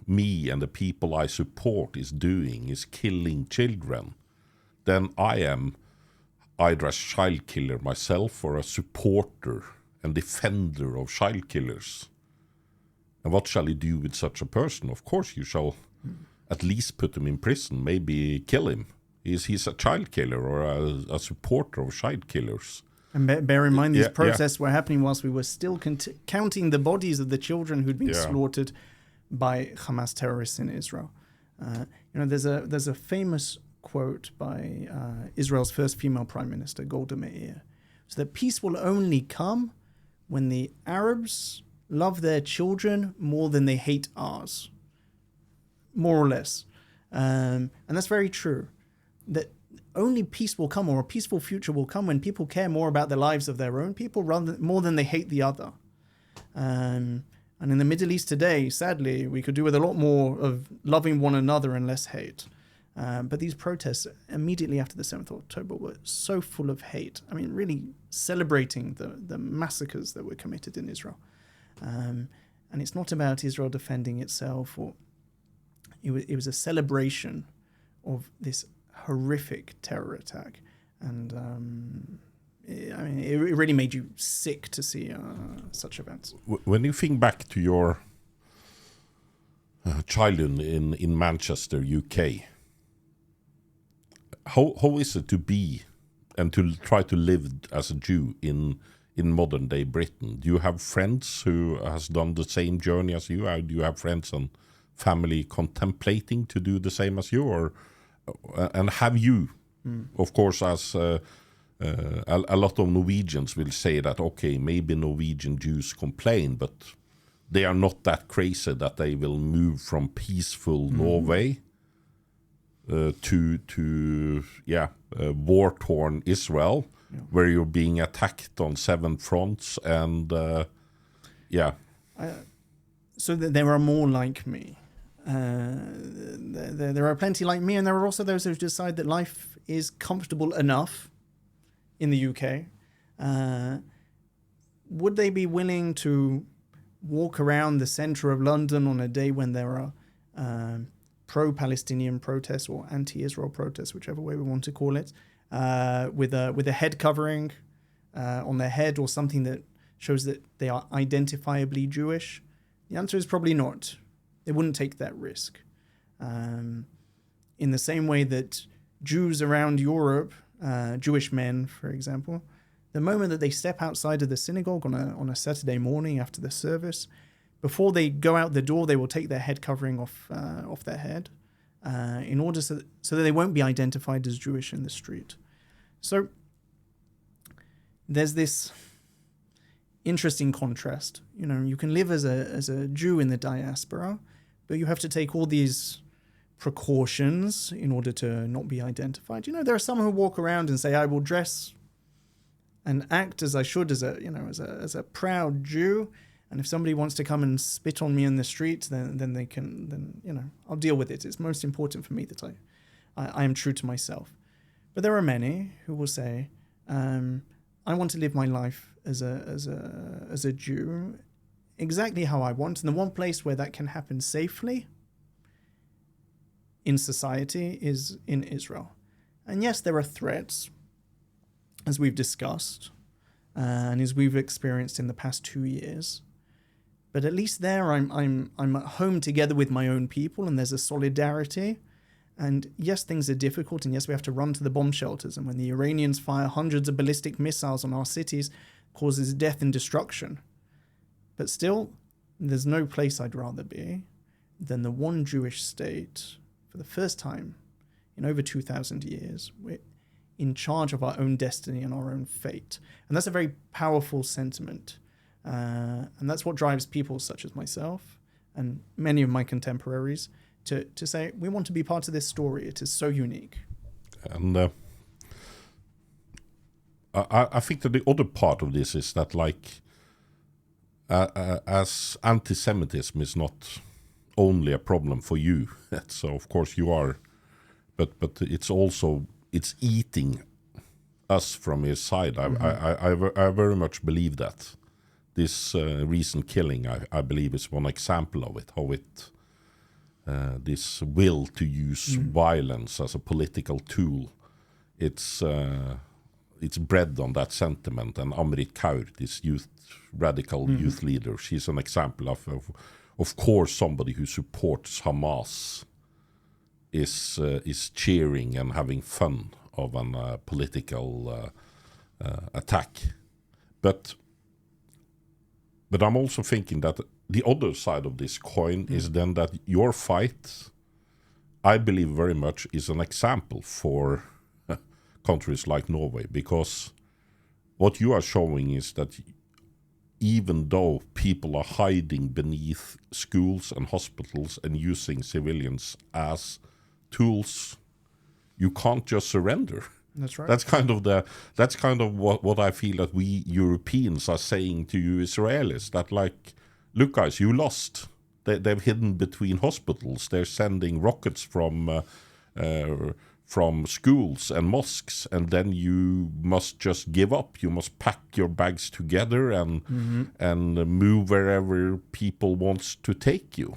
me and the people I support is doing, is killing children, then I am either a child killer myself or a supporter and defender of child killers. And what shall you do with such a person? Of course, you shall at least put him in prison, maybe kill him. He's a child killer or a supporter of child killers. And bear in mind, these protests were happening whilst we were still counting the bodies of the children who'd been slaughtered by Hamas terrorists in Israel. There's a famous quote by Israel's first female prime minister, Golda Meir, so that peace will only come when the Arabs love their children more than they hate ours, more or less. And that's very true. That only peace will come, or a peaceful future will come, when people care more about the lives of their own people more than they hate the other. And in the Middle East today, sadly, we could do with a lot more of loving one another and less hate. But these protests immediately after the 7th of October were so full of hate. I mean, really celebrating the massacres that were committed in Israel. And it's not about Israel defending itself, or it was a celebration of this horrific terror attack. And it really made you sick to see such events. When you think back to your childhood in Manchester, UK, how is it to be and to try to live as a Jew in modern day Britain? Do you have friends who has done the same journey as you? Do you have friends and family contemplating to do the same as you, or and have you? Of course, as a lot of Norwegians will say that, okay, maybe Norwegian Jews complain, but they are not that crazy that they will move from peaceful Norway to war-torn Israel, where you're being attacked on 7 fronts, and so there are more like me. There are plenty like me, and there are also those who decide that life is comfortable enough in the UK. Would they be willing to walk around the centre of London on a day when there are pro-Palestinian protests or anti-Israel protests, whichever way we want to call it, with a head covering on their head, or something that shows that they are identifiably Jewish? The answer is probably not. They wouldn't take that risk. In the same way that Jews around Europe, Jewish men, for example, the moment that they step outside of the synagogue on a Saturday morning after the service, before they go out the door, they will take their head covering off their head, in order so that they won't be identified as Jewish in the street. So there's this interesting contrast. You can live as a Jew in the diaspora, but you have to take all these precautions in order to not be identified. There are some who walk around and say, I will dress and act as I should as a proud Jew, and if somebody wants to come and spit on me in the street, then they can, I'll deal with it. It's most important for me that I am true to myself. But there are many who will say, I want to live my life as a Jew exactly how I want, and the one place where that can happen safely in society is in Israel. And yes, there are threats, as we've discussed, and as we've experienced in the past 2 years. But at least there, I'm at home together with my own people, and there's a solidarity. And yes, things are difficult, and yes, we have to run to the bomb shelters. And when the Iranians fire hundreds of ballistic missiles on our cities, causes death and destruction. But still, there's no place I'd rather be than the one Jewish state, for the first time in over 2,000 years. We're in charge of our own destiny and our own fate. And that's a very powerful sentiment. And that's what drives people such as myself and many of my contemporaries to say, we want to be part of this story. It is so unique. And I think that the other part of this is that, as anti-Semitism is not only a problem for you, so of course you are, but it's eating us from his side. I very much believe that. This recent killing, I believe, is one example of it, how this will to use violence as a political tool it's bred on that sentiment. And Amrit Kaur, this radical youth leader, she's an example of course, somebody who supports Hamas is cheering and having fun of a political attack. But I'm also thinking that the other side of this coin is then that your fight, I believe very much, is an example for countries like Norway, because what you are showing is that even though people are hiding beneath schools and hospitals and using civilians as tools, you can't just surrender. That's right. That's kind of what I feel that we Europeans are saying to you Israelis, that like, look guys, you lost. They've hidden between hospitals. They're sending rockets from schools and mosques, and then you must just give up. You must pack your bags together and move wherever people wants to take you.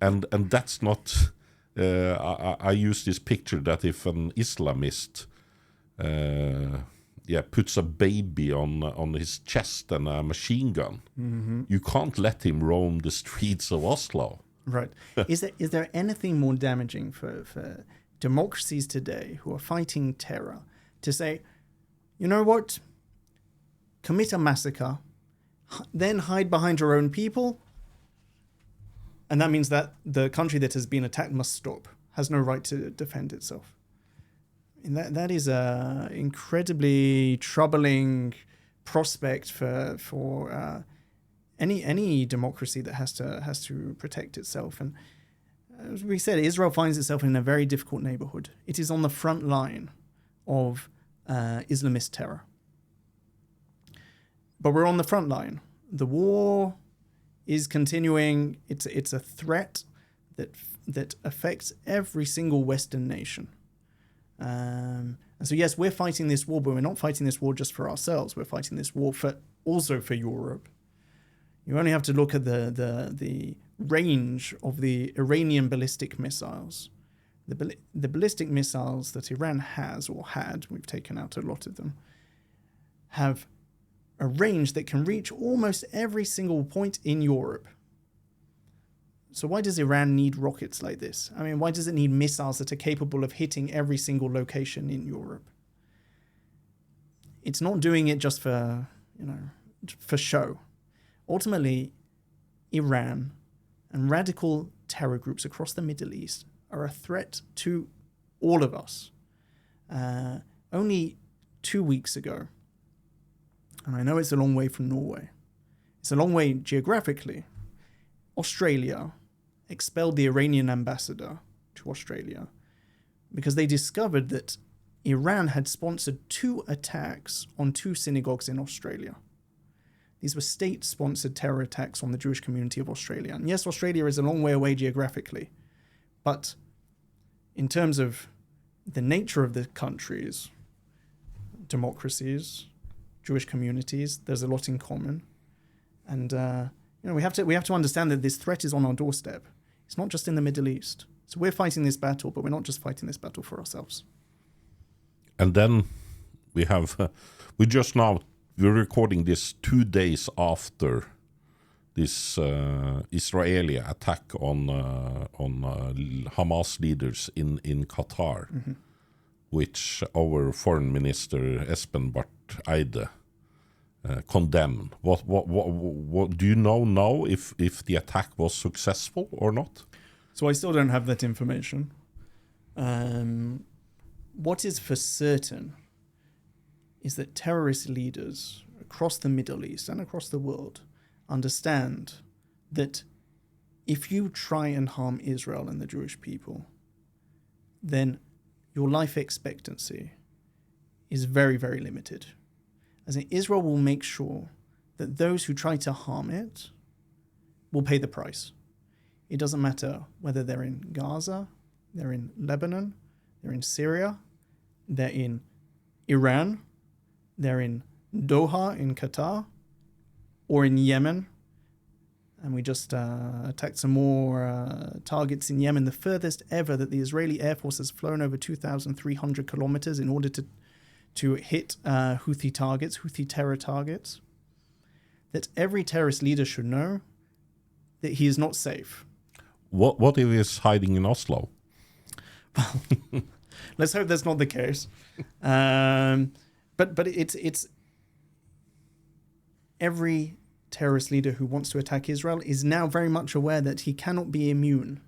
And that's not. I use this picture that if an Islamist, puts a baby on his chest and a machine gun, you can't let him roam the streets of Oslo. Right. Is there anything more damaging for democracies today who are fighting terror to say, you know what, commit a massacre, then hide behind your own people, and that means that the country that has been attacked must stop, has no right to defend itself? And that is a incredibly troubling prospect for any democracy that has to protect itself. And as we said, Israel finds itself in a very difficult neighborhood. It is on the front line of Islamist terror. But we're on the front line. The war is continuing. It's a threat that affects every single Western nation. And so yes, we're fighting this war, but we're not fighting this war just for ourselves. We're fighting this war also for Europe. You only have to look at the range of the Iranian ballistic missiles. The ballistic missiles that Iran has or had, we've taken out a lot of them, have a range that can reach almost every single point in Europe. So why does Iran need rockets like this? I mean, why does it need missiles that are capable of hitting every single location in Europe? It's not doing it just for show. Ultimately, Iran and radical terror groups across the Middle East are a threat to all of us. Only 2 weeks ago, and I know it's a long way from Norway, it's a long way geographically, Australia expelled the Iranian ambassador to Australia because they discovered that Iran had sponsored 2 attacks on 2 synagogues in Australia. These were state-sponsored terror attacks on the Jewish community of Australia. And yes, Australia is a long way away geographically, but in terms of the nature of the countries, democracies, Jewish communities, there's a lot in common. And we have to understand that this threat is on our doorstep. It's not just in the Middle East. So we're fighting this battle, but we're not just fighting this battle for ourselves. And then we have, we're recording this 2 days after this Israeli attack on Hamas leaders in Qatar, which our foreign minister Espen Barth Eide condemned. What do you know now if the attack was successful or not? So I still don't have that information. What is for certain is that terrorist leaders across the Middle East and across the world understand that if you try and harm Israel and the Jewish people, then your life expectancy is very, very limited. As in, Israel will make sure that those who try to harm it will pay the price. It doesn't matter whether they're in Gaza, they're in Lebanon, they're in Syria, they're in Iran, they're in Doha in Qatar, or in Yemen, And we just attacked some more targets in Yemen, the furthest ever that the Israeli Air Force has flown, over 2,300 kilometers, in order to hit Houthi targets, Houthi terror targets. That every terrorist leader should know that he is not safe. What if he's hiding in Oslo? Let's hope that's not the case. But it's every terrorist leader who wants to attack Israel is now very much aware that he cannot be immune.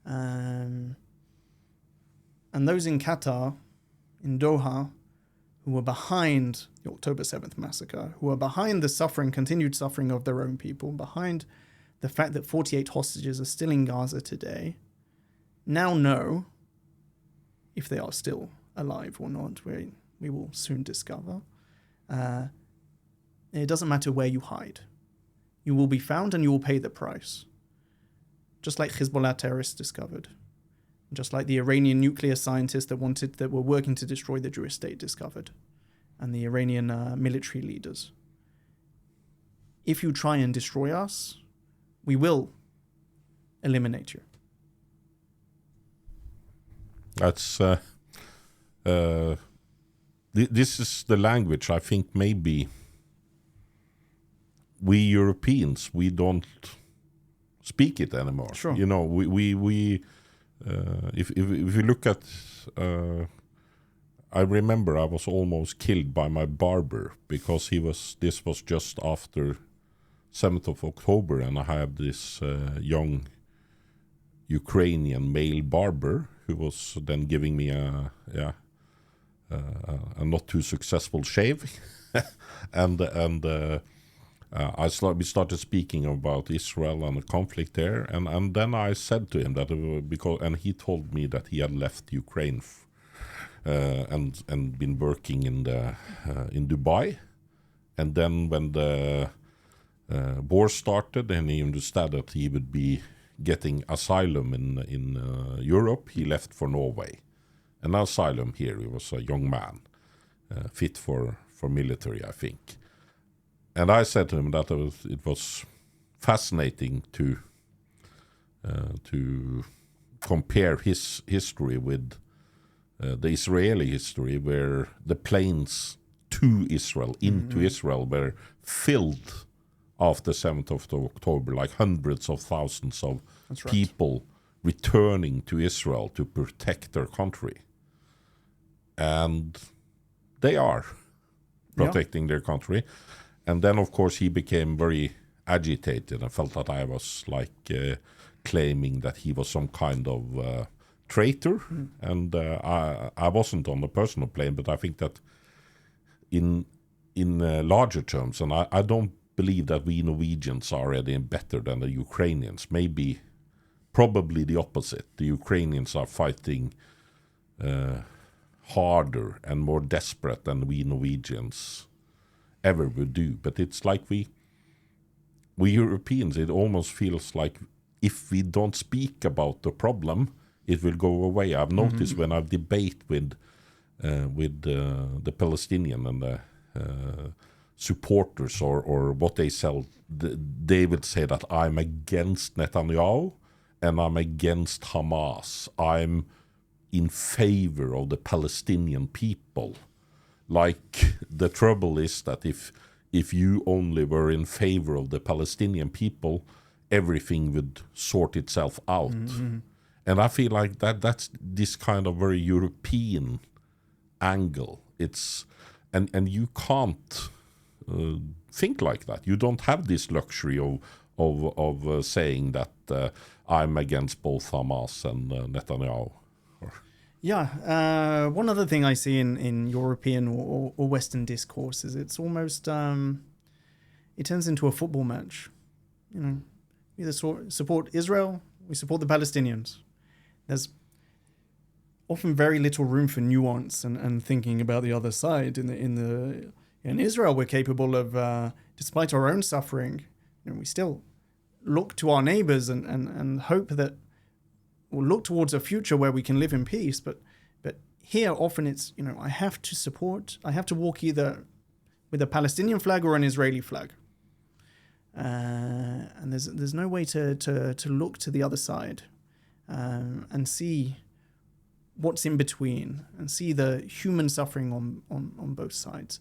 And those in Qatar, in Doha, who were behind the October 7th massacre, who are behind the suffering, continued suffering of their own people, behind the fact that 48 hostages are still in Gaza today, now know, if they are still alive or not, we will soon discover, it doesn't matter where you hide. You will be found and you will pay the price. Just like Hezbollah terrorists discovered. Just like the Iranian nuclear scientists that were working to destroy the Jewish state discovered. And the Iranian military leaders. If you try and destroy us, we will eliminate you. That's this is the language I think maybe we Europeans, we don't speak it anymore. Sure. You know, we if you look at I remember I was almost killed by my barber because this was just after 7th of October, and I had this young Ukrainian male barber who was then giving me a not too successful shave, and we started speaking about Israel and the conflict there, and then I said to him that and he told me that he had left Ukraine and been working in Dubai, and then when the war started and he understood that he would be getting asylum in Europe, he left for Norway. And asylum here, he was a young man, fit for military, I think. And I said to him that it was fascinating to compare his history with the Israeli history, where the planes to Israel, into Israel, were filled after 7th of October, like hundreds of thousands of people returning to Israel to protect their country. And they are protecting their country. And then, of course, he became very agitated and felt that I was like claiming that he was some kind of traitor. And I wasn't on the personal plane, but I think that in larger terms, and I don't believe that we Norwegians are any better than the Ukrainians. Probably the opposite. The Ukrainians are fighting harder and more desperate than we Norwegians ever would do. But it's like we Europeans, it almost feels like if we don't speak about the problem, it will go away. I've noticed when I debate with the Palestinian and the supporters or what they sell, they would say that I'm against Netanyahu and I'm against Hamas. I'm in favor of the Palestinian people. Like, the trouble is that if you only were in favor of the Palestinian people, everything would sort itself out. And I feel like that's this kind of very European angle. It's and you can't think like that. You don't have this luxury of saying that I'm against both Hamas and Netanyahu. Yeah, one other thing I see in European or Western discourse is it's almost it turns into a football match. You know, we either support Israel, we support the Palestinians. There's often very little room for nuance and thinking about the other side. In Israel, we're capable of, despite our own suffering, you know, we still look to our neighbors and hope that we'll look towards a future where we can live in peace. But here, often it's, you know, I have to walk either with a Palestinian flag or an Israeli flag. And there's no way to look to the other side and see what's in between and see the human suffering on both sides.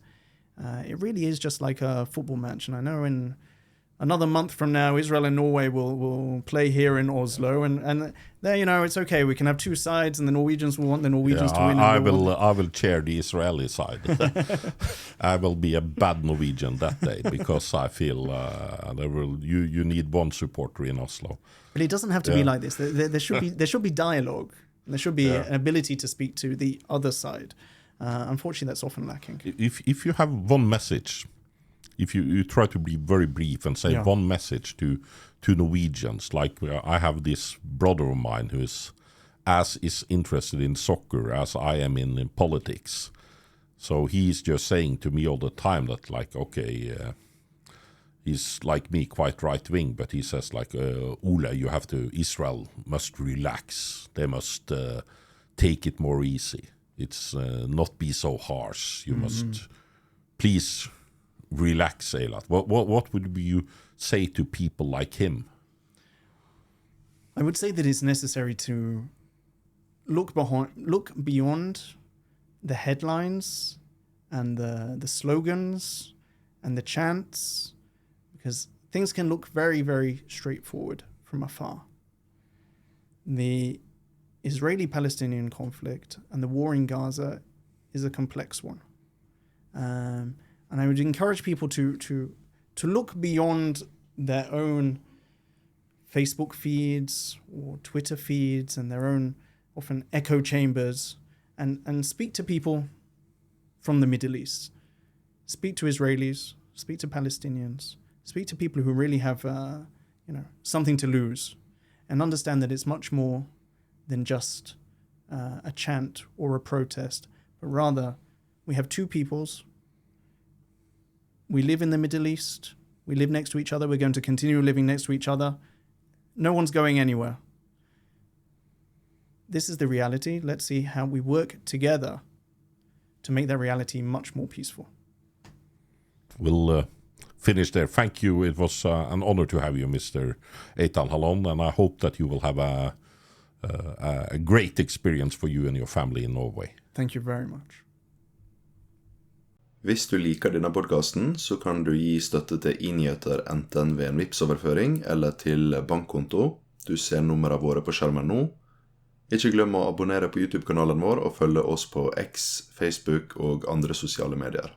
It really is just like a football match. And I know in another month from now, Israel and Norway will play here in Oslo. And there, it's okay. We can have two sides, and the Norwegians will want the Norwegians to win. I will chair the Israeli side. I will be a bad Norwegian that day because I feel you need one supporter in Oslo. But it doesn't have to be like this. There should be dialogue. There should be an ability to speak to the other side. Unfortunately, that's often lacking. If you have one message, if you try to be very brief and say one message to Norwegians, like I have this brother of mine who is as interested in soccer as I am in politics. So he's just saying to me all the time that, like, okay, he's like me, quite right-wing, but he says, like, Ole, Israel must relax. They must take it more easy. It's not be so harsh. You must please relax a lot. What would you say to people like him? I would say that it's necessary to look beyond the headlines and the slogans and the chants, because things can look very, very straightforward from afar. The Israeli-Palestinian conflict and the war in Gaza is a complex one. And I would encourage people to look beyond their own Facebook feeds or Twitter feeds and their own often echo chambers and speak to people from the Middle East. Speak to Israelis, speak to Palestinians, speak to people who really have something to lose, and understand that it's much more than just a chant or a protest, but rather we have two peoples. We live in the Middle East. We live next to each other. We're going to continue living next to each other. No one's going anywhere. This is the reality. Let's see how we work together to make that reality much more peaceful. We'll finish there. Thank you. It was an honor to have you, Mr. Eytan Halon, and I hope that you will have a great experience for you and your family in Norway. Thank you very much. Hvis du liker denne podkasten, så kan du gi støtte til i-nyheter enten ved en Vipps-overføring eller til bankkonto. Du ser nummeret våre på skjermen nå. Ikke glem å abonnere på YouTube-kanalen vår og følge oss på X, Facebook og andre sosiale medier.